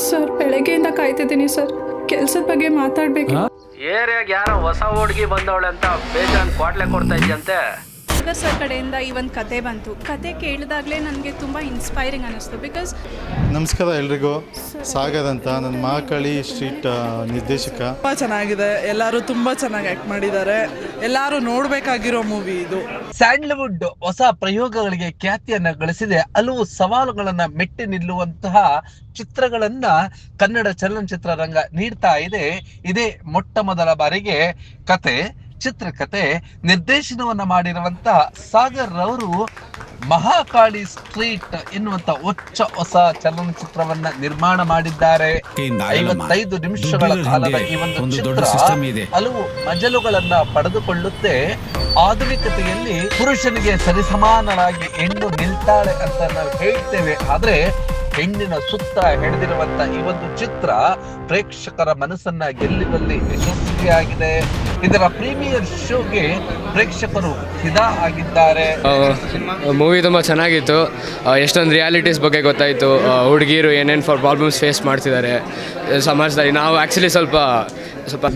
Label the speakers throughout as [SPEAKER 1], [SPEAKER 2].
[SPEAKER 1] Sir ಬೆಳಗ್ಗೆಯಿಂದ ಕಾಯ್ತಿದ್ದೀನಿ sir, ಕೆಲಸದ ಬಗ್ಗೆ ಮಾತಾಡಬೇಕು.
[SPEAKER 2] ಏರಿಯಾಗ ಯಾರೋ ಹೊಸ ಹುಡುಗಿ ಬಂದವಳೆ ಅಂತ ಬೇಜಾನ್ ಕ್ವಾಟ್ಲೆ ಕೊಡ್ತಾ ಇದ್ಯಂತೆ.
[SPEAKER 1] ಸಾಗರ್ ಸರ್ ಕಡೆಯಿಂದ ಈ ಒಂದು ಕತೆ ಬಂತು. ಕತೆ ಕೇಳಿದಾಗಲೇ ನನಗೆ ತುಂಬ ಇನ್ಸ್ಪೈರಿಂಗ್ ಅನ್ನಿಸ್ತು. ಬಿಕಾಸ್
[SPEAKER 3] ನಮಸ್ಕಾರ ಎಲ್ರಿಗೂ, ಸಾಗರ್ ಅಂತ ನನ್ನ ಮಹಾಕಾಳಿ ಸ್ಟ್ರೀಟ್ ನಿರ್ದೇಶಕ.
[SPEAKER 4] ತುಂಬ ಚೆನ್ನಾಗಿದೆ, ಎಲ್ಲರೂ ತುಂಬ ಚೆನ್ನಾಗಿ ಆ್ಯಕ್ಟ್ ಮಾಡಿದ್ದಾರೆ, ಎಲ್ಲರೂ ನೋಡಬೇಕಾಗಿರೋ ಮೂವಿ ಇದು.
[SPEAKER 5] ಸ್ಯಾಂಡಲ್ವುಡ್ ಹೊಸ ಪ್ರಯೋಗಗಳಿಗೆ ಖ್ಯಾತಿಯನ್ನ ಗಳಿಸಿದೆ. ಹಲವು ಸವಾಲುಗಳನ್ನ ಮೆಟ್ಟಿ ನಿಲ್ಲುವಂತಹ ಚಿತ್ರಗಳನ್ನ ಕನ್ನಡ ಚಲನಚಿತ್ರ ರಂಗ ನೀಡ್ತಾ ಇದೆ. ಇದೇ ಮೊಟ್ಟ ಮೊದಲ ಬಾರಿಗೆ ಚಿತ್ರಕಥೆ ನಿರ್ದೇಶನವನ್ನ ಮಾಡಿರುವಂತಹ ಸಾಗರ್ ರವರು ಮಹಾಕಾಳಿ ಸ್ಟ್ರೀಟ್ ಎನ್ನುವಂತ ಹೊಸ ಚಲನಚಿತ್ರವನ್ನ ನಿರ್ಮಾಣ ಮಾಡಿದ್ದಾರೆ. 55 ನಿಮಿಷಗಳ ಕಾಲದ ಈ ಒಂದು ಚಿತ್ರ ಹಲವು ಮಜಲುಗಳನ್ನ ಪಡೆದುಕೊಳ್ಳುತ್ತೆ. ಆಧುನಿಕತೆಯಲ್ಲಿ ಪುರುಷನಿಗೆ ಸರಿಸಮಾನರಾಗಿ ಹೆಣ್ಣು ನಿಲ್ತಾಳೆ ಅಂತ ನಾವು ಹೇಳ್ತೇವೆ, ಆದ್ರೆ ಹೆಣ್ಣಿನ ಸುತ್ತ ಹೆಣೆದಿರುವಂತ ಈ ಒಂದು ಚಿತ್ರ ಪ್ರೇಕ್ಷಕರ ಮನಸ್ಸನ್ನ ಗೆಲ್ಲುವಲ್ಲಿ ಯಶಸ್ವಿಯಾಗಿದೆ. ಇದರ ಪ್ರೀಮಿಯರ್ ಶೋಗೆ ಪ್ರೇಕ್ಷಕರು ಫಿದಾ ಆಗಿದ್ದಾರೆ.
[SPEAKER 6] ಮೂವಿ ತುಂಬ ಚೆನ್ನಾಗಿತ್ತು. ಎಷ್ಟೊಂದು ರಿಯಾಲಿಟೀಸ್ ಬಗ್ಗೆ ಗೊತ್ತಾಯಿತು. ಹುಡುಗಿರು ಏನೇನು ಪ್ರಾಬ್ಲಮ್ಸ್ ಫೇಸ್ ಮಾಡ್ತಿದ್ದಾರೆ ಸಮಾಜದಲ್ಲಿ. ನಾವು ಆ್ಯಕ್ಚುಲಿ ಸ್ವಲ್ಪ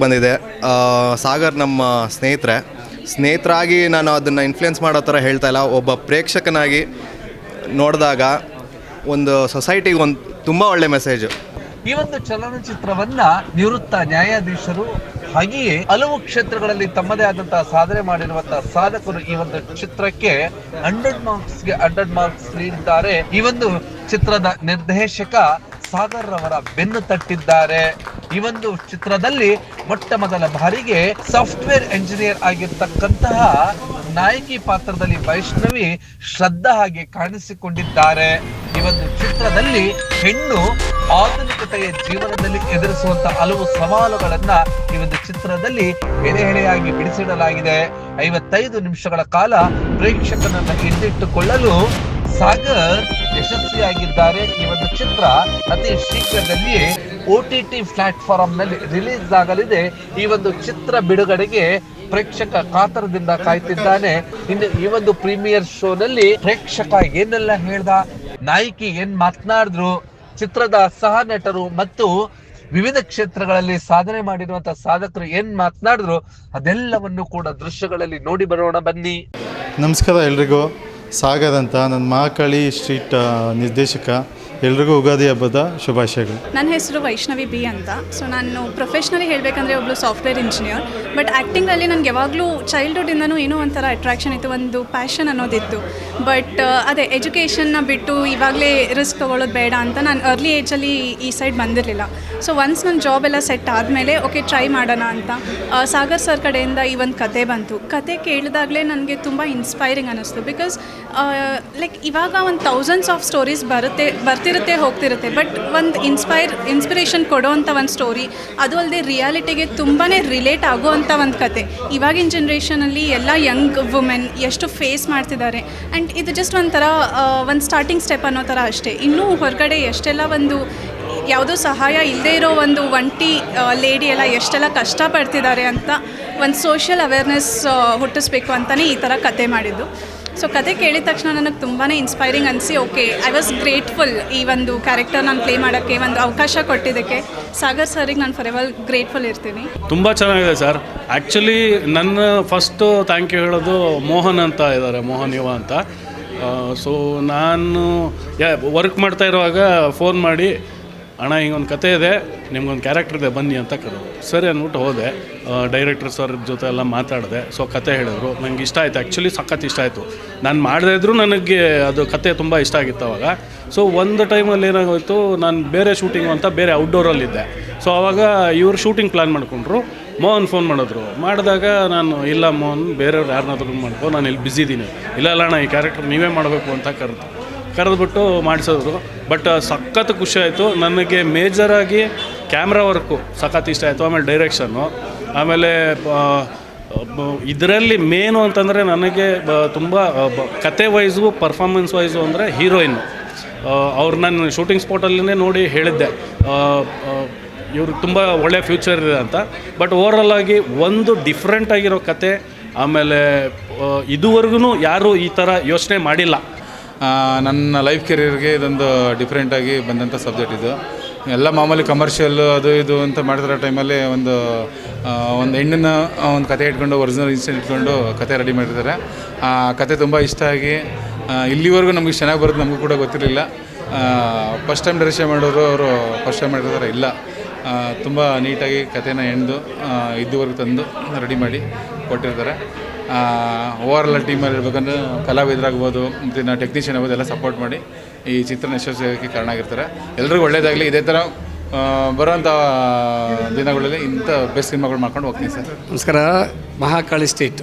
[SPEAKER 7] ಬಂದಿದೆ. ಸಾಗರ್ ನಮ್ಮ ಸ್ನೇಹಿತರಾಗಿ ನಾನು ಅದನ್ನು ಇನ್ಫ್ಲುಯೆನ್ಸ್ ಮಾಡೋ ಥರ ಹೇಳ್ತಾ ಇಲ್ಲ. ಒಬ್ಬ ಪ್ರೇಕ್ಷಕನಾಗಿ ನೋಡಿದಾಗ ಒಂದು ಸೊಸೈಟಿಗೆ ಒಂದು ತುಂಬ ಒಳ್ಳೆ ಮೆಸೇಜ್.
[SPEAKER 5] ಈ ಒಂದು ಚಲನಚಿತ್ರವನ್ನ ನಿವೃತ್ತ ನ್ಯಾಯಾಧೀಶರು ಹಾಗೆಯೇ ಹಲವು ಕ್ಷೇತ್ರಗಳಲ್ಲಿ ತಮ್ಮದೇ ಆದಂತಹ ಸಾಧನೆ ಮಾಡಿರುವಂತಹ ಸಾಧಕರು ಈ ಒಂದು ಚಿತ್ರಕ್ಕೆ 100 ಮಾರ್ಕ್ಸ್ ನೀಡಿದ್ದಾರೆ. ಈ ಒಂದು ಚಿತ್ರದ ನಿರ್ದೇಶಕ ಸಾಗರ್ ರವರ ಬೆನ್ನು ತಟ್ಟಿದ್ದಾರೆ. ಈ ಒಂದು ಚಿತ್ರದಲ್ಲಿ ಮೊಟ್ಟ ಮೊದಲ ಬಾರಿಗೆ ಸಾಫ್ಟ್ವೇರ್ ಎಂಜಿನಿಯರ್ ಆಗಿರ್ತಕ್ಕಂತಹ ನಾಯಕಿ ಪಾತ್ರದಲ್ಲಿ ವೈಷ್ಣವಿ ಶ್ರದ್ಧಾ ಹಾಗೆ ಕಾಣಿಸಿಕೊಂಡಿದ್ದಾರೆ. ಈ ಒಂದು ಚಿತ್ರದಲ್ಲಿ ಹೆಣ್ಣು ಆಧುನಿಕತೆಯ ಜೀವನದಲ್ಲಿ ಎದುರಿಸುವಂತ ಹಲವು ಸವಾಲುಗಳನ್ನ ಈ ಒಂದು ಚಿತ್ರದಲ್ಲಿ ಎಳೆಯಾಗಿ ಬಿಡಿಸಿಡಲಾಗಿದೆ. 55 ನಿಮಿಷಗಳ ಕಾಲ ಪ್ರೇಕ್ಷಕನನ್ನ ಹಿಡಿದಿಟ್ಟುಕೊಳ್ಳಲು ಸಾಗರ್ ಯಶಸ್ವಿಯಾಗಿದ್ದಾರೆ. ಈ ಒಂದು ಚಿತ್ರ ಅತಿ ಶೀಘ್ರದಲ್ಲಿಯೇ OTT ಪ್ಲಾಟ್ಫಾರ್ಮ್ ನಲ್ಲಿ ರಿಲೀಸ್ ಆಗಲಿದೆ. ಈ ಒಂದು ಚಿತ್ರ ಬಿಡುಗಡೆಗೆ ಪ್ರೇಕ್ಷಕ ಕಾತರದಿಂದ ಕಾಯ್ತಿದ್ದಾನೆ. ಇನ್ನು ಈ ಒಂದು ಪ್ರೀಮಿಯರ್ ಶೋ ನಲ್ಲಿ ಪ್ರೇಕ್ಷಕ ಏನೆಲ್ಲ ಹೇಳ್ದ, ನಾಯಕಿ ಏನ್ ಮಾತನಾಡಿದ್ರು, ಚಿತ್ರದ ಸಹ ನಟರು ಮತ್ತು ವಿವಿಧ ಕ್ಷೇತ್ರಗಳಲ್ಲಿ ಸಾಧನೆ ಮಾಡಿರುವಂತಹ ಸಾಧಕರು ಏನ್ ಮಾತನಾಡಿದ್ರು, ಅದೆಲ್ಲವನ್ನು ಕೂಡ ದೃಶ್ಯಗಳಲ್ಲಿ ನೋಡಿ ಬರೋಣ ಬನ್ನಿ.
[SPEAKER 3] ನಮಸ್ಕಾರ ಎಲ್ರಿಗೂ, ಸಾಗರ್ ಅಂತ ನನ್ನ ಮಹಾಕಾಳಿ ಸ್ಟ್ರೀಟ್ ನಿರ್ದೇಶಕ. ಎಲ್ರಿಗೂ ಯುಗಾದಿ ಹಬ್ಬದ ಶುಭಾಶಯಗಳು.
[SPEAKER 1] ನನ್ನ ಹೆಸರು ವೈಷ್ಣವಿ ಬಿ ಅಂತ. ಸೊ ನಾನು ಪ್ರೊಫೆಷ್ನಲಿ ಹೇಳಬೇಕಂದ್ರೆ ಒಬ್ಬಳು ಸಾಫ್ಟ್ವೇರ್ ಇಂಜಿನಿಯರ್. ಬಟ್ ಆ್ಯಕ್ಟಿಂಗಲ್ಲಿ ನನಗೆ ಯಾವಾಗಲೂ ಚೈಲ್ಡ್ಹುಡ್ಡಿಂದನೂ ಏನೋ ಒಂಥರ ಅಟ್ರಾಕ್ಷನ್ ಇತ್ತು, ಒಂದು ಪ್ಯಾಷನ್ ಅನ್ನೋದಿತ್ತು. ಬಟ್ ಅದೇ ಎಜುಕೇಷನ್ನ ಬಿಟ್ಟು ಇವಾಗಲೇ ರಿಸ್ಕ್ ತೊಗೊಳ್ಳೋದು ಬೇಡ ಅಂತ ನಾನು ಅರ್ಲಿ ಏಜಲ್ಲಿ ಈ ಸೈಡ್ ಬಂದಿರಲಿಲ್ಲ. ಸೊ ಒನ್ಸ್ ನನ್ನ ಜಾಬ್ ಎಲ್ಲ ಸೆಟ್ ಆದಮೇಲೆ ಓಕೆ ಟ್ರೈ ಮಾಡೋಣ ಅಂತ ಸಾಗರ್ ಸರ್ ಕಡೆಯಿಂದ ಈ ಒಂದು ಕತೆ ಬಂತು. ಕತೆ ಕೇಳಿದಾಗಲೇ ನನಗೆ ತುಂಬ ಇನ್ಸ್ಪೈರಿಂಗ್ ಅನ್ನಿಸ್ತು. ಬಿಕಾಸ್ ಲೈಕ್ ಇವಾಗ ಒಂದು ಥೌಸಂಡ್ಸ್ ಆಫ್ ಸ್ಟೋರೀಸ್ ಬರ್ತಿರುತ್ತೆ ಹೋಗ್ತಿರುತ್ತೆ, ಬಟ್ ಒಂದು ಇನ್ಸ್ಪಿರೇಷನ್ ಕೊಡೋವಂಥ ಒಂದು ಸ್ಟೋರಿ, ಅದು ಅಲ್ಲದೆ ರಿಯಾಲಿಟಿಗೆ ತುಂಬಾ ರಿಲೇಟ್ ಆಗೋವಂಥ ಒಂದು ಕತೆ. ಇವಾಗಿನ ಜನ್ರೇಷನಲ್ಲಿ ಎಲ್ಲ ಯಂಗ್ ವುಮೆನ್ ಎಷ್ಟು ಫೇಸ್ ಮಾಡ್ತಿದ್ದಾರೆ. ಆ್ಯಂಡ್ ಇದು ಜಸ್ಟ್ ಒಂಥರ ಒಂದು ಸ್ಟಾರ್ಟಿಂಗ್ ಸ್ಟೆಪ್ ಅನ್ನೋ ಥರ ಅಷ್ಟೇ. ಇನ್ನೂ ಹೊರಗಡೆ ಎಷ್ಟೆಲ್ಲ ಒಂದು ಯಾವುದೋ ಸಹಾಯ ಇಲ್ಲದೇ ಇರೋ ಒಂದು ಒಂಟಿ ಲೇಡಿ ಎಲ್ಲ ಎಷ್ಟೆಲ್ಲ ಕಷ್ಟಪಡ್ತಿದ್ದಾರೆ ಅಂತ ಒಂದು ಸೋಷಿಯಲ್ ಅವೇರ್ನೆಸ್ ಹುಟ್ಟಿಸ್ಬೇಕು ಅಂತಲೇ ಈ ಥರ ಕತೆ ಮಾಡಿದ್ದು. ಸೊ ಕತೆ ಕೇಳಿದ ತಕ್ಷಣ ನನಗೆ ತುಂಬಾ ಇನ್ಸ್ಪೈರಿಂಗ್ ಅನಿಸಿ ಓಕೆ ಐ ವಾಸ್ ಗ್ರೇಟ್ಫುಲ್. ಈ ಒಂದು ಕ್ಯಾರೆಕ್ಟರ್ ನಾನು ಪ್ಲೇ ಮಾಡೋಕ್ಕೆ ಒಂದು ಅವಕಾಶ ಕೊಟ್ಟಿದ್ದಕ್ಕೆ ಸಾಗರ್ ಸರಿಗೆ ನಾನು ಫಾರೆವರ್ ಗ್ರೇಟ್ಫುಲ್ ಇರ್ತೀನಿ.
[SPEAKER 8] ತುಂಬ ಚೆನ್ನಾಗಿದೆ ಸರ್. ಆ್ಯಕ್ಚುಲಿ ನನ್ನ ಫಸ್ಟು ಥ್ಯಾಂಕ್ ಯು ಹೇಳೋದು ಮೋಹನ್ ಅಂತ ಇದ್ದಾರೆ, ಮೋಹನ್ ಯುವ ಅಂತ. ಸೊ ನಾನು ವರ್ಕ್ ಮಾಡ್ತಾ ಇರುವಾಗ ಫೋನ್ ಮಾಡಿ, ಅಣ್ಣ ಹಿಂಗೊಂದು ಕತೆ ಇದೆ, ನಿಮ್ಗೊಂದು ಕ್ಯಾರೆಕ್ಟರ್ ಇದೆ ಬನ್ನಿ ಅಂತ ಕರೆದು, ಸರಿ ಅಂದ್ಬಿಟ್ಟು ಹೋದೆ. ಡೈರೆಕ್ಟರ್ ಸರ್ ಜೊತೆ ಎಲ್ಲ ಮಾತಾಡಿದೆ. ಸೊ ಕತೆ ಹೇಳಿದ್ರು, ನನಗೆ ಇಷ್ಟ ಆಯಿತು. ಆ್ಯಕ್ಚುಲಿ ಸಖತ್ ಇಷ್ಟ ಆಯಿತು. ನಾನು ಮಾಡದೇ ಇದ್ದರೂ ನನಗೆ ಅದು ಕತೆ ತುಂಬ ಇಷ್ಟ ಆಗಿತ್ತು ಅವಾಗ. ಸೊ ಒಂದು ಟೈಮಲ್ಲಿ ಏನಾಗೋಯಿತು, ನಾನು ಬೇರೆ ಶೂಟಿಂಗು ಅಂತ ಬೇರೆ ಔಟ್ಡೋರಲ್ಲಿದ್ದೆ. ಸೊ ಆವಾಗ ಇವರು ಶೂಟಿಂಗ್ ಪ್ಲ್ಯಾನ್ ಮಾಡಿಕೊಂಡ್ರು. ಮೋಹನ್ ಫೋನ್ ಮಾಡಿದಾಗ ನಾನು ಇಲ್ಲ ಮೋಹನ್, ಬೇರೆಯವ್ರು ಯಾರನ್ನಾದ್ರೂ ಮಾಡ್ಕೋ, ನಾನು ಇಲ್ಲಿ ಬ್ಯುಸಿ ಇದ್ದೀನಿ. ಇಲ್ಲ ಅಣ್ಣ ಈ ಕ್ಯಾರೆಕ್ಟರ್ ನೀವೇ ಮಾಡಬೇಕು ಅಂತ ಕರೆದ್ಬಿಟ್ಟು ಮಾಡಿಸಿದ್ರು. ಬಟ್ ಸಖತ್ ಖುಷಿ ಆಯಿತು ನನಗೆ. ಮೇಜರಾಗಿ ಕ್ಯಾಮ್ರಾ ವರ್ಕು ಸಖತ್ ಇಷ್ಟ ಆಯಿತು. ಆಮೇಲೆ ಡೈರೆಕ್ಷನ್ನು, ಆಮೇಲೆ ಇದರಲ್ಲಿ ಮೇನು ಅಂತಂದರೆ ನನಗೆ ತುಂಬ ಕತೆ ವೈಸು ಪರ್ಫಾರ್ಮೆನ್ಸ್ ವೈಸು ಅಂದರೆ ಹೀರೋಯಿನ್ನು ಅವ್ರು ನಾನು ಶೂಟಿಂಗ್ ಸ್ಪಾಟಲ್ಲೇ ನೋಡಿ ಹೇಳಿದ್ದೆ ಇವ್ರಿಗೆ ತುಂಬ ಒಳ್ಳೆಯ ಫ್ಯೂಚರ್ ಇದೆ ಅಂತ. ಬಟ್ ಓವರಾಲ್ ಆಗಿ ಒಂದು ಡಿಫ್ರೆಂಟ್ ಆಗಿರೋ ಕತೆ. ಆಮೇಲೆ ಇದುವರೆಗೂ ಯಾರೂ ಈ ಥರ ಯೋಚನೆ ಮಾಡಿಲ್ಲ.
[SPEAKER 9] ನನ್ನ ಲೈಫ್ ಕೆರಿಯರ್ಗೆ ಇದೊಂದು ಡಿಫ್ರೆಂಟಾಗಿ ಬಂದಂಥ ಸಬ್ಜೆಕ್ಟ್ ಇದು. ಎಲ್ಲ ಮಾಮೂಲಿ ಕಮರ್ಷಿಯಲ್ಲು ಅದು ಇದು ಅಂತ ಮಾಡ್ತಿರೋ ಟೈಮಲ್ಲಿ ಒಂದು ಹೆಣ್ಣನ್ನು ಒಂದು ಕತೆ ಇಟ್ಕೊಂಡು ಒರಿಜಿನಲ್ ಇನ್ಸಿಡೆಂಟ್ ಇಟ್ಕೊಂಡು ಕತೆ ರೆಡಿ ಮಾಡಿರ್ತಾರೆ. ಆ ಕತೆ ತುಂಬ ಇಷ್ಟ ಆಗಿ ಇಲ್ಲಿವರೆಗೂ ನಮಗೆ ಚೆನ್ನಾಗಿ ಬರೋದು ನಮಗೂ ಕೂಡ ಗೊತ್ತಿರಲಿಲ್ಲ. ಫಸ್ಟ್ ಟೈಮ್ ಡೈರೆಕ್ಷನ್ ಮಾಡೋರು ಅವರು ಫಸ್ಟ್ ಟೈಮ್ ಮಾಡಿರ್ತಾರೆ ಇಲ್ಲ, ತುಂಬ ನೀಟಾಗಿ ಕತೆನ ಹೆಣ್ದು ಇದುವರೆಗೂ ತಂದು ರೆಡಿ ಮಾಡಿ ಕೊಟ್ಟಿರ್ತಾರೆ. ಓವರಾಲ್ ಟೀಮಲ್ಲಿ ಇರ್ಬೇಕಂದ್ರೆ ಕಲಾವಿದರಾಗ್ಬೋದು ಮತ್ತು ಟೆಕ್ನಿಷಿಯನ್ ಆಗ್ಬೋದು ಎಲ್ಲ ಸಪೋರ್ಟ್ ಮಾಡಿ ಈ ಚಿತ್ರನ ಯಶಸ್ವಿಯಾಗಿ ಕಾರಣ ಆಗಿರ್ತಾರೆ. ಎಲ್ರಿಗೂ ಒಳ್ಳೆಯದಾಗಲಿ. ಇದೇ ಥರ ಬರೋಂಥ ದಿನಗಳಲ್ಲಿ ಇಂಥ ಬೆಸ್ಟ್ ಸಿನಿಮಾಗಳು ಮಾಡ್ಕೊಂಡು ಹೋಗ್ತೀನಿ ಸರ್.
[SPEAKER 6] ನಮಸ್ಕಾರ. ಮಹಾಕಾಳಿ ಸ್ಟ್ರೀಟ್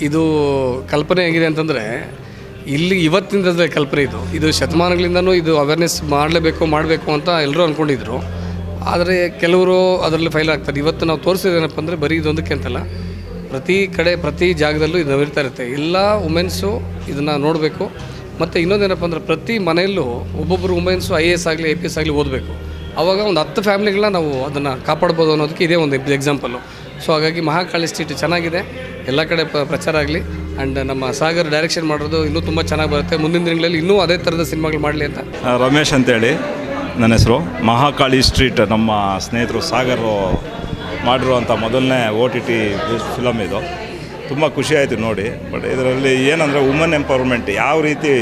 [SPEAKER 6] ಇದು ಕಲ್ಪನೆ ಹೇಗಿದೆ ಅಂತಂದರೆ ಇಲ್ಲಿ ಇವತ್ತಿನ ಕಲ್ಪನೆ ಇದು ಶತಮಾನಗಳಿಂದನೂ ಇದು ಅವೇರ್ನೆಸ್ ಮಾಡಬೇಕು ಅಂತ ಎಲ್ಲರೂ ಅಂದ್ಕೊಂಡಿದ್ರು. ಆದರೆ ಕೆಲವರು ಅದರಲ್ಲಿ ಫೈಲ್ ಆಗ್ತಾರೆ. ಇವತ್ತು ನಾವು ತೋರಿಸಿದೇನಪ್ಪ ಅಂದರೆ ಬರೀ ಇದೊಂದಕ್ಕೆ ಅಂತಲ್ಲ, ಪ್ರತಿ ಕಡೆ ಪ್ರತಿ ಜಾಗದಲ್ಲೂ ಇದು ನಡೀತಾ ಇರುತ್ತೆ. ಎಲ್ಲ ವುಮೆನ್ಸು ಇದನ್ನು ನೋಡಬೇಕು. ಮತ್ತು ಇನ್ನೊಂದೇನಪ್ಪ ಅಂದರೆ ಪ್ರತಿ ಮನೆಯಲ್ಲೂ ಒಬ್ಬೊಬ್ಬರು ವುಮೆನ್ಸು IAS ಆಗಲಿ APS ಆಗಲಿ ಓದಬೇಕು. ಆವಾಗ ಒಂದು 10 ಫ್ಯಾಮಿಲಿಗಳನ್ನ ನಾವು ಅದನ್ನು ಕಾಪಾಡ್ಬೋದು ಅನ್ನೋದಕ್ಕೆ ಇದೇ ಒಂದು ಎಕ್ಸಾಂಪಲ್ಲು. ಸೊ ಹಾಗಾಗಿ ಮಹಾಕಾಳಿ ಸ್ಟ್ರೀಟ್ ಚೆನ್ನಾಗಿದೆ, ಎಲ್ಲ ಕಡೆ ಪ್ರಚಾರ ಆಗಲಿ. ಆ್ಯಂಡ್ ನಮ್ಮ ಸಾಗರ್ ಡೈರೆಕ್ಷನ್ ಮಾಡೋದು ಇನ್ನೂ ತುಂಬ ಚೆನ್ನಾಗಿ ಬರುತ್ತೆ. ಮುಂದಿನ ದಿನಗಳಲ್ಲಿ ಇನ್ನೂ ಅದೇ ಥರದ ಸಿನಿಮಾಗಳು ಮಾಡಲಿ ಅಂತ.
[SPEAKER 10] ರಮೇಶ್ ಅಂತೇಳಿ ನನ್ನ ಹೆಸರು. ಮಹಾಕಾಳಿ ಸ್ಟ್ರೀಟ್ ನಮ್ಮ ಸ್ನೇಹಿತರು ಸಾಗರ್ ಮಾಡಿರುವಂಥ ಮೊದಲನೇ OTT ಫಿಲಮ್ ಇದು. ತುಂಬ ಖುಷಿಯಾಯಿತು ನೋಡಿ. ಬಟ್ ಇದರಲ್ಲಿ ಏನಂದರೆ ವುಮನ್ ಎಂಪವರ್ಮೆಂಟ್ ಯಾವ ರೀತಿ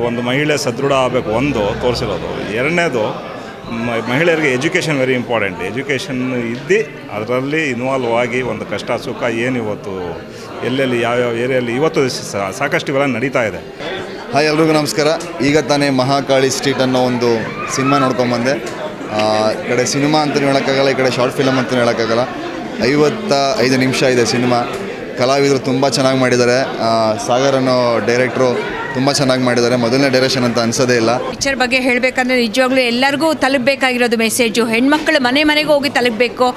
[SPEAKER 10] ಒಂದು ಮಹಿಳೆ ಸದೃಢ ಆಗಬೇಕು ಒಂದು ತೋರಿಸಿರೋದು. ಎರಡನೇದು ಮಹಿಳೆಯರಿಗೆ ಎಜುಕೇಷನ್ ವೆರಿ ಇಂಪಾರ್ಟೆಂಟ್. ಎಜುಕೇಷನ್ ಇದ್ದು ಅದರಲ್ಲಿ ಇನ್ವಾಲ್ವ್ ಆಗಿ ಒಂದು ಕಷ್ಟ ಸುಖ ಏನು ಇವತ್ತು ಎಲ್ಲೆಲ್ಲಿ ಯಾವ್ಯಾವ ಏರಿಯಲ್ಲಿ ಇವತ್ತು ಸಾಕಷ್ಟು ಇವೆಲ್ಲ ನಡೀತಾ ಇದೆ.
[SPEAKER 11] ಹಾಯ್ ಎಲ್ರಿಗೂ ನಮಸ್ಕಾರ. ಈಗ ತಾನೇ ಮಹಾಕಾಳಿ ಸ್ಟ್ರೀಟ್ ಅನ್ನೋ ಒಂದು ಸಿನಿಮಾ ನೋಡ್ಕೊಂಬಂದೆ. ಈ ಕಡೆ ಸಿನಿಮಾ ಅಂತಲೂ ಹೇಳೋಕ್ಕಾಗಲ್ಲ, ಈ ಕಡೆ ಶಾರ್ಟ್ ಫಿಲಮ್ ಅಂತಲೂ ಹೇಳೋಕ್ಕಾಗಲ್ಲ. 55 ನಿಮಿಷ ಇದೆ ಸಿನಿಮಾ. ಕಲಾವಿದರು ತುಂಬ ಚೆನ್ನಾಗಿ ಮಾಡಿದ್ದಾರೆ. ಸಾಗರ್ ಅನ್ನೋ ಡೈರೆಕ್ಟ್ರು ತುಂಬ ಚೆನ್ನಾಗಿ ಮಾಡಿದ್ದಾರೆ. ಮೊದಲನೇ ಡೈರೆಕ್ಷನ್ ಅಂತ ಅನಿಸೋದೇ ಇಲ್ಲ.
[SPEAKER 12] ಪಿಕ್ಚರ್ ಬಗ್ಗೆ ಹೇಳಬೇಕಂದ್ರೆ ನಿಜವಾಗ್ಲೂ ಎಲ್ಲರಿಗೂ ತಲುಪಬೇಕಾಗಿರೋದು ಮೆಸೇಜು ಹೆಣ್ಮಕ್ಳು ಮನೆಗೆ ಹೋಗಿ ತಲುಪಬೇಕು.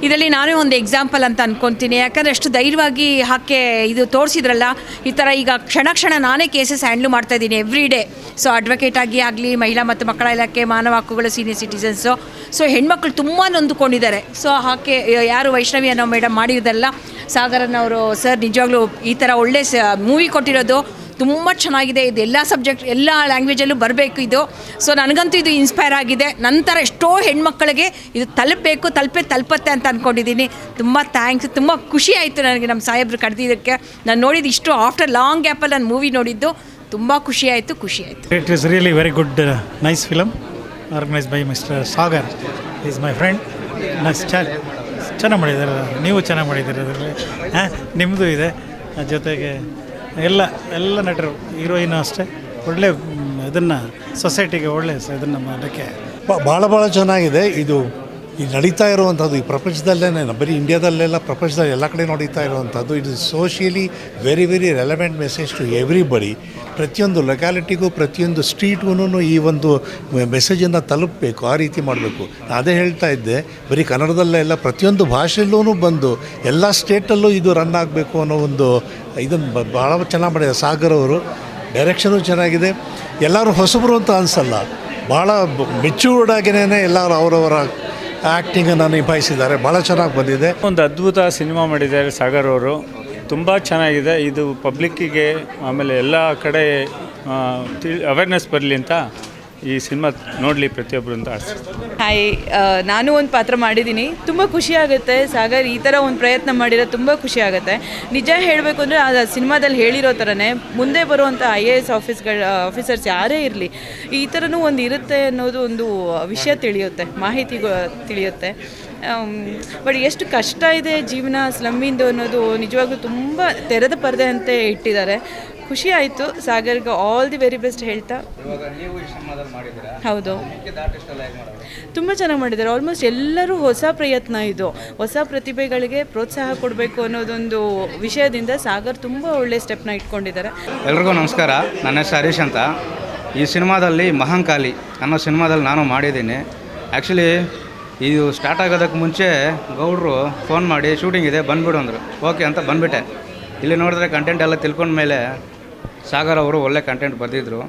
[SPEAKER 12] ಇದರಲ್ಲಿ ನಾನೇ ಒಂದು ಎಕ್ಸಾಂಪಲ್ ಅಂತ ಅಂದ್ಕೊತೀನಿ. ಯಾಕಂದರೆ ಅಷ್ಟು ಧೈರ್ಯವಾಗಿ ಹಾಕಿ ಇದು ತೋರಿಸಿದ್ರಲ್ಲ. ಈ ಥರ ಈಗ ಕ್ಷಣ ನಾನೇ ಕೇಸಸ್ ಹ್ಯಾಂಡ್ಲ್ ಮಾಡ್ತಾಯಿದ್ದೀನಿ ಎವ್ರಿ ಡೇ. ಸೊ ಅಡ್ವೊಕೇಟ್ ಆಗಲಿ ಮಹಿಳಾ ಮತ್ತು ಮಕ್ಕಳ ಇಲಾಖೆ, ಮಾನವ ಹಕ್ಕುಗಳು, ಸೀನಿಯರ್ ಸಿಟಿಸನ್ಸು. ಸೊ ಹೆಣ್ಮಕ್ಳು ತುಂಬ ನೊಂದುಕೊಂಡಿದ್ದಾರೆ. ಸೊ ಹಾಕಿ ಯಾರು ವೈಷ್ಣವಿ ಅನ್ನೋ ಮೇಡಮ್ ಮಾಡಿರೋದಲ್ಲ, ಸಾಗರನವರು ಸರ್ ನಿಜವಾಗ್ಲೂ ಈ ಥರ ಒಳ್ಳೆ ಮೂವಿ ಕೊಟ್ಟಿರೋದು ತುಂಬ ಚೆನ್ನಾಗಿದೆ. ಇದು ಎಲ್ಲ ಸಬ್ಜೆಕ್ಟ್ ಎಲ್ಲ ಲ್ಯಾಂಗ್ವೇಜಲ್ಲೂ ಬರಬೇಕು ಇದು. ಸೊ ನನಗಂತೂ ಇದು ಇನ್ಸ್ಪೈರ್ ಆಗಿದೆ. ನಂತರ ಎಷ್ಟೋ ಹೆಣ್ಮಕ್ಳಿಗೆ ಇದು ತಲುಪತ್ತೆ ಅಂತ ಅಂದ್ಕೊಂಡಿದ್ದೀನಿ. ತುಂಬ ಥ್ಯಾಂಕ್ಸ್. ತುಂಬ ಖುಷಿ ಆಯಿತು ನನಗೆ ನಮ್ಮ ಸಾಹೇಬ್ರು ಕರೆದಿದ್ದಕ್ಕೆ. ನಾನು ನೋಡಿದ್ದು ಇಷ್ಟು ಆಫ್ಟರ್ ಲಾಂಗ್ ಗ್ಯಾಪಲ್ಲಿ ನಾನು ಮೂವಿ ನೋಡಿದ್ದು. ತುಂಬ ಖುಷಿ ಆಯಿತು.
[SPEAKER 13] It is really very good nice film organise by mister Sagar. Is my friend. ಚೆನ್ನಾಗಿ ಮಾಡಿದ್ದಾರೆ. ನೀವು ಚೆನ್ನಾಗಿ ಮಾಡಿದ್ದೀರಿ. ಅದರಲ್ಲಿ ನಿಮ್ಮದು ಇದೆ. ಜೊತೆಗೆ ಎಲ್ಲ ನಟರು, ಹೀರೋಯಿನು ಅಷ್ಟೇ ಒಳ್ಳೆ ಇದನ್ನು ಸೊಸೈಟಿಗೆ ಒಳ್ಳೆ ಇದನ್ನು ಮಾಡೋಕ್ಕೆ
[SPEAKER 14] ಭಾಳ ಚೆನ್ನಾಗಿದೆ. ಇದು ನಡೀತಾ ಇರುವಂಥದ್ದು ಈ ಪ್ರಪಂಚದಲ್ಲೇ, ಬರೀ ಇಂಡಿಯಾದಲ್ಲೆಲ್ಲ ಪ್ರಪಂಚದಲ್ಲಿ ಎಲ್ಲ ಕಡೆ ನಡೀತಾ ಇರುವಂಥದ್ದು. ಇದು socially very relevant message to everybody. ಪ್ರತಿಯೊಂದು ಲೊಕ್ಯಾಲಿಟಿಗೂ ಪ್ರತಿಯೊಂದು ಸ್ಟ್ರೀಟ್ಗೂ ಈ ಒಂದು ಮೆಸೇಜನ್ನು ತಲುಪಬೇಕು. ಆ ರೀತಿ ಮಾಡಬೇಕು. ಅದೇ ಹೇಳ್ತಾ ಇದ್ದೆ, ಬರೀ ಕನ್ನಡದಲ್ಲೇ ಎಲ್ಲ ಪ್ರತಿಯೊಂದು ಭಾಷೆಯಲ್ಲೂ ಬಂದು ಎಲ್ಲ ಸ್ಟೇಟಲ್ಲೂ ಇದು ರನ್ ಆಗಬೇಕು ಅನ್ನೋ ಒಂದು ಇದನ್ನು ಭಾಳ ಚೆನ್ನಾಗಿ ಮಾಡಿದ್ದಾರೆ ಸಾಗರ್ ಅವರು. ಡೈರೆಕ್ಷನು ಚೆನ್ನಾಗಿದೆ. ಎಲ್ಲರೂ ಹೊಸಬರು ಅಂತ ಅನಿಸಲ್ಲ, ಭಾಳ ಮೆಚ್ಯೂರ್ಡ್ ಆಗಿನೇ ಎಲ್ಲರೂ ಅವರವರ ಆ್ಯಕ್ಟಿಂಗನ್ನು ನಿಭಾಯಿಸಿದ್ದಾರೆ. ಭಾಳ ಚೆನ್ನಾಗಿ ಬಂದಿದೆ.
[SPEAKER 13] ಒಂದು ಅದ್ಭುತ ಸಿನಿಮಾ ಮಾಡಿದ್ದಾರೆ ಸಾಗರ್ ಅವರು. ತುಂಬ ಚೆನ್ನಾಗಿದೆ. ಇದು ಪಬ್ಲಿಕ್ಕಿಗೆ ಆಮೇಲೆ ಎಲ್ಲ ಕಡೆ ಅವೇರ್ನೆಸ್ ಬರಲಿ ಅಂತ ಈ ಸಿನಿಮಾ ನೋಡಲಿ ಪ್ರತಿಯೊಬ್ಬರು ಅಂತ ಆಶಿಸ್ತೀನಿ.
[SPEAKER 15] ಹಾಯ್, ನಾನು ಒಂದು ಪಾತ್ರ ಮಾಡಿದ್ದೀನಿ. ತುಂಬ ಖುಷಿಯಾಗುತ್ತೆ. ಸಾಗರ್ ಈ ಥರ ಒಂದು ಪ್ರಯತ್ನ ಮಾಡಿರೋ ತುಂಬ ಖುಷಿಯಾಗುತ್ತೆ. ನಿಜ ಹೇಳಬೇಕು ಅಂದರೆ ಆ ಸಿನಿಮಾದಲ್ಲಿ ಹೇಳಿರೋ ಥರನೇ ಮುಂದೆ ಬರುವಂಥ IAS ಆಫೀಸರ್ಸ್ ಯಾರೇ ಇರಲಿ ಈ ಥರನೂ ಒಂದು ಇರುತ್ತೆ ಅನ್ನೋದು ಒಂದು ವಿಷಯ ತಿಳಿಯುತ್ತೆ, ಮಾಹಿತಿ ತಿಳಿಯುತ್ತೆ. ಬಟ್ ಎಷ್ಟು ಕಷ್ಟ ಇದೆ ಜೀವನ ಸ್ಲಮ್ಮಿಂದು ಅನ್ನೋದು ನಿಜವಾಗ್ಲೂ ತುಂಬ ತೆರೆದ ಪರದೆ ಅಂತ ಇಟ್ಟಿದ್ದಾರೆ. ಖುಷಿ ಆಯಿತು. ಸಾಗರ್ಗೆ ಆಲ್ ದಿ ವೆರಿ ಬೆಸ್ಟ್ ಹೇಳ್ತಾ. ಹೌದು, ತುಂಬ ಚೆನ್ನಾಗಿ ಮಾಡಿದ್ದಾರೆ. ಆಲ್ಮೋಸ್ಟ್ ಎಲ್ಲರೂ ಹೊಸ ಪ್ರಯತ್ನ ಇದು. ಹೊಸ ಪ್ರತಿಭೆಗಳಿಗೆ ಪ್ರೋತ್ಸಾಹ ಕೊಡಬೇಕು ಅನ್ನೋದೊಂದು ವಿಷಯದಿಂದ ಸಾಗರ್ ತುಂಬ ಒಳ್ಳೆ ಸ್ಟೆಪ್ನ ಇಟ್ಕೊಂಡಿದ್ದಾರೆ.
[SPEAKER 16] ಎಲ್ರಿಗೂ ನಮಸ್ಕಾರ. ನನ್ನ ಹೆಸರು ಹರೀಶ್ ಅಂತ. ಈ ಸಿನಿಮಾದಲ್ಲಿ ಮಹಾಕಾಳಿ ಅನ್ನೋ ಸಿನಿಮಾದಲ್ಲಿ ನಾನು ಮಾಡಿದ್ದೀನಿ. ಆ್ಯಕ್ಚುಲಿ ಇದು ಸ್ಟಾರ್ಟ್ ಆಗೋದಕ್ಕೆ ಮುಂಚೆ ಗೌಡ್ರು ಫೋನ್ ಮಾಡಿ ಶೂಟಿಂಗ್ ಇದೆ ಬಂದುಬಿಡು ಅಂದರು. ಓಕೆ ಅಂತ ಬಂದುಬಿಟ್ಟೆ. ಇಲ್ಲಿ ನೋಡಿದ್ರೆ ಕಂಟೆಂಟ್ ಎಲ್ಲ ತಿಳ್ಕೊಂಡ್ಮೇಲೆ ಸಾಗರ್ ಅವರು ಒಳ್ಳೆ ಕಂಟೆಂಟ್ ಬರೆದಿದ್ರು.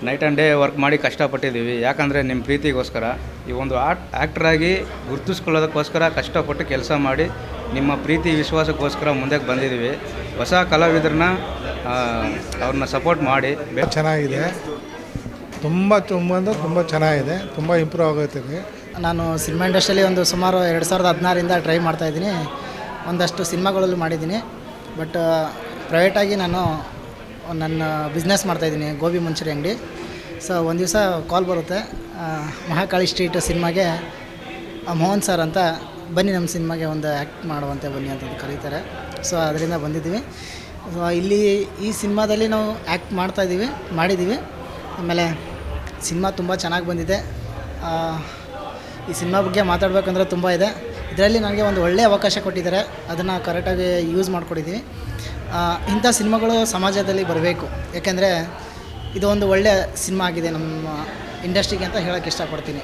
[SPEAKER 16] ನೈಟ್ ಆ್ಯಂಡ್ ಡೇ ವರ್ಕ್ ಮಾಡಿ ಕಷ್ಟಪಟ್ಟಿದ್ದೀವಿ. ಯಾಕಂದರೆ ನಿಮ್ಮ ಪ್ರೀತಿಗೋಸ್ಕರ ಈ ಒಂದು ಆ್ಯಕ್ಟ್ರಾಗಿ ಗುರುತಿಸ್ಕೊಳ್ಳೋದಕ್ಕೋಸ್ಕರ ಕಷ್ಟಪಟ್ಟು ಕೆಲಸ ಮಾಡಿ ನಿಮ್ಮ ಪ್ರೀತಿ ವಿಶ್ವಾಸಕ್ಕೋಸ್ಕರ ಮುಂದೆ ಬಂದಿದ್ದೀವಿ. ಹೊಸ ಕಲಾವಿದರನ್ನ ಅವ್ರನ್ನ ಸಪೋರ್ಟ್ ಮಾಡಿ.
[SPEAKER 14] ಚೆನ್ನಾಗಿದೆ,
[SPEAKER 13] ತುಂಬ ಚೆನ್ನಾಗಿದೆ, ತುಂಬ ಇಂಪ್ರೂವ್ ಆಗುತ್ತಿದೆ.
[SPEAKER 17] ನಾನು ಸಿನಿಮಾ ಇಂಡಸ್ಟ್ರಿಯಲ್ಲಿ ಒಂದು ಸುಮಾರು 2016ರಿಂದ ಟ್ರೈ ಮಾಡ್ತಾಯಿದ್ದೀನಿ. ಒಂದಷ್ಟು ಸಿನಿಮಾಗಳಲ್ಲೂ ಮಾಡಿದ್ದೀನಿ. ಬಟ್ ಪ್ರೈವೇಟಾಗಿ ನಾನು ನನ್ನ ಬಿಸ್ನೆಸ್ ಮಾಡ್ತಾಯಿದ್ದೀನಿ, ಗೋಬಿ ಮಂಚೂರಿ ಅಂಗಡಿ. ಸೊ ಒಂದು ದಿವಸ ಕಾಲ್ ಬರುತ್ತೆ, ಮಹಾಕಾಳಿ ಸ್ಟ್ರೀಟ್ ಸಿನಿಮಾಗೆ ಮೋಹನ್ ಸರ್ ಅಂತ ಬನ್ನಿ ನಮ್ಮ ಸಿನಿಮಾಗೆ ಒಂದು ಆ್ಯಕ್ಟ್ ಮಾಡುವಂತೆ ಬನ್ನಿ ಅಂತಂದು ಕರೀತಾರೆ. ಸೊ ಅದರಿಂದ ಬಂದಿದ್ದೀವಿ. ಸೊ ಇಲ್ಲಿ ಈ ಸಿನಿಮಾದಲ್ಲಿ ನಾವು ಆ್ಯಕ್ಟ್ ಮಾಡಿದ್ದೀವಿ. ಆಮೇಲೆ ಸಿನಿಮಾ ತುಂಬ ಚೆನ್ನಾಗಿ ಬಂದಿದೆ. ಈ ಸಿನಿಮಾ ಬಗ್ಗೆ ಮಾತಾಡಬೇಕಂದ್ರೆ ತುಂಬ ಇದೆ. ಇದರಲ್ಲಿ ನನಗೆ ಒಂದು ಒಳ್ಳೆಯ ಅವಕಾಶ ಕೊಟ್ಟಿದ್ದಾರೆ, ಅದನ್ನು ಕರೆಕ್ಟಾಗಿ ಯೂಸ್ ಮಾಡ್ಕೊಂಡಿದ್ದೀವಿ. ಇಂಥ ಸಿನಿಮಾಗಳು ಸಮಾಜದಲ್ಲಿ ಬರಬೇಕು, ಏಕೆಂದರೆ ಇದು ಒಂದು ಒಳ್ಳೆಯ ಸಿನಿಮಾ ಆಗಿದೆ ನಮ್ಮ ಇಂಡಸ್ಟ್ರಿಗೆ ಅಂತ ಹೇಳೋಕ್ಕೆ ಇಷ್ಟಪಡ್ತೀನಿ.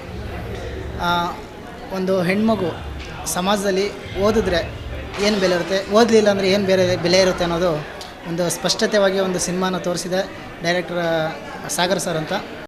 [SPEAKER 17] ಒಂದು ಹೆಣ್ಮಗು ಸಮಾಜದಲ್ಲಿ ಓದಿದ್ರೆ ಏನು ಬೆಲೆ ಇರುತ್ತೆ, ಓದಲಿಲ್ಲ ಅಂದರೆ ಏನು ಬೆಲೆ ಇರುತ್ತೆ ಅನ್ನೋದು ಒಂದು ಸ್ಪಷ್ಟತೆಯಾಗಿ ಒಂದು ಸಿನಿಮಾನ ತೋರಿಸಿದೆ ಡೈರೆಕ್ಟರ್ ಸಾಗರ್ ಸರ್ ಅಂತ.